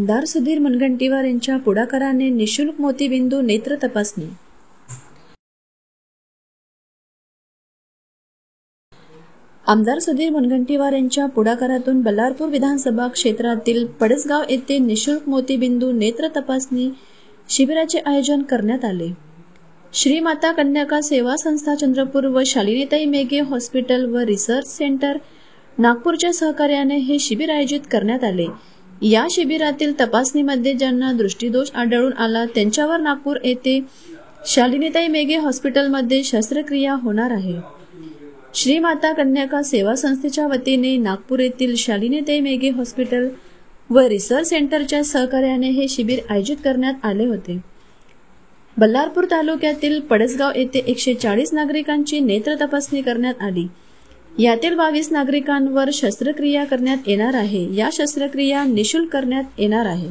आमदार सुधीर मुनगंटीवार यांच्या पुढाकाराने निशुल्क मोतीबिंदू नेत्र तपासणी। आमदार सुधीर मुनगंटीवार यांच्या पुढाकारातून बल्लारपूर विधानसभा क्षेत्रातील पडसगाव येथे निशुल्क मोतीबिंदू नेत्र तपासणी शिबिराचे आयोजन करण्यात आले। श्री माता कन्या सेवा संस्था चंद्रपूर व शालिनीताई मेघे हॉस्पिटल व रिसर्च सेंटर नागपूरच्या सहकार्याने हे शिबिर आयोजित करण्यात आले। या शिबिरातील तपासणीमध्ये ज्यांना दृष्टिदोष आढळून आला त्यांच्यावर नागपूर येथे शालिनीताई मेघे हॉस्पिटलमध्ये शस्त्रक्रिया होणार आहे। श्री माता कन्या सेवा संस्थेच्या वतीने नागपूर येथील शालिनीताई मेघे हॉस्पिटल व रिसर्च सेंटरच्या सहकार्याने हे शिबिर आयोजित करण्यात आले होते। बल्लारपूर तालुक्यातील पडसगाव येथे 140 नागरिकांची नेत्र तपासणी करण्यात आली। यातील 22 नागरिकांवर शस्त्रक्रिया करण्यात येणार आहे। या शस्त्रक्रिया निशुल्क करण्यात येणार आहे।